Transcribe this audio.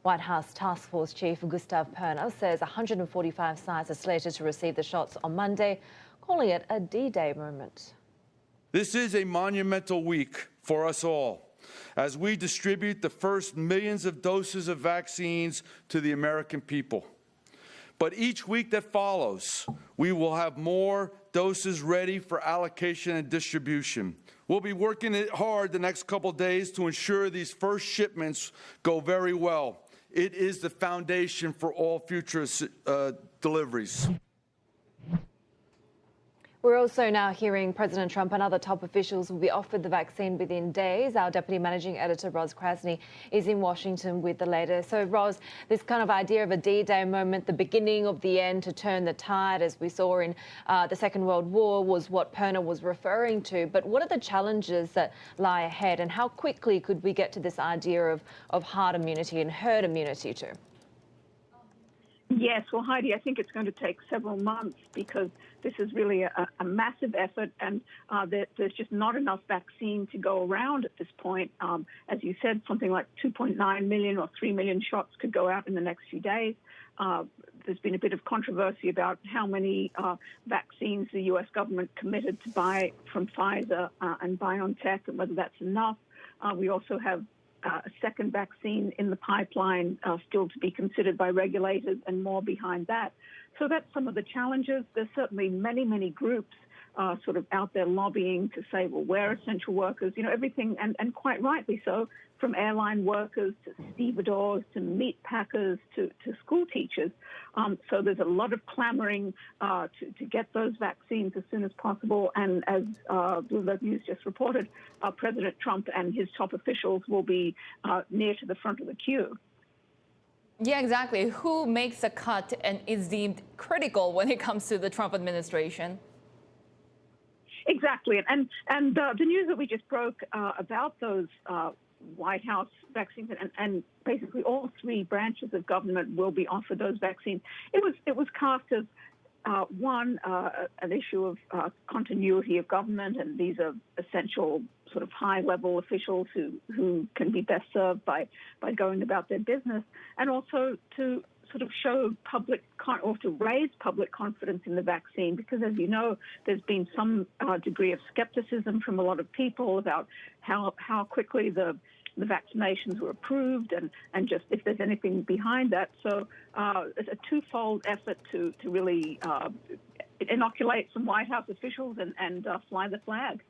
White House Task Force Chief Gustav Perna says 145 sites are slated to receive the shots on Monday, calling it a D-Day moment. This is a monumental week for us all as we distribute the first millions of doses of vaccines to the American people. But each week that follows, we will have more doses ready for allocation and distribution. We'll be working it hard the next couple of days to ensure these first shipments go very well. It is the foundation for all future deliveries. We're also now hearing President Trump and other top officials will be offered the vaccine within days. Our Deputy Managing Editor, Ros Krasny, is in Washington with the latest. So, Ros, this kind of idea of a D-Day moment, the beginning of the end to turn the tide, as we saw in the Second World War, was what Perna was referring to. But what are the challenges that lie ahead, and how quickly could we get to this idea of herd immunity and herd immunity too? Yes, well, Heidi, I think it's going to take several months because this is really a massive effort, and there's just not enough vaccine to go around at this point. As you said, something like 2.9 million or 3 million shots could go out in the next few days. There's been a bit of controversy about how many vaccines the U.S. government committed to buy from Pfizer and BioNTech and whether that's enough. We also have a second vaccine in the pipeline still to be considered by regulators and more behind that. So that's some of the challenges. There's certainly many, many groups sort of out there lobbying to say, well, we're essential workers, you know, everything, and quite rightly so, from airline workers to stevedores to meat packers to school teachers. So there's a lot of clamoring to get those vaccines as soon as possible. And as Bloomberg News just reported, President Trump and his top officials will be near to the front of the queue. Yeah, exactly. Who makes a cut and is deemed critical when it comes to the Trump administration? Exactly. And the news that we just broke about those White House vaccines and basically all three branches of government will be offered those vaccines. It was cast as an issue of continuity of government, and these are essential sort of high-level officials who can be best served by going about their business, and also to sort of show public or to raise public confidence in the vaccine, because as you know, there's been some degree of skepticism from a lot of people about how quickly the vaccinations were approved and just if there's anything behind that. So it's a twofold effort to really inoculate some White House officials and fly the flag.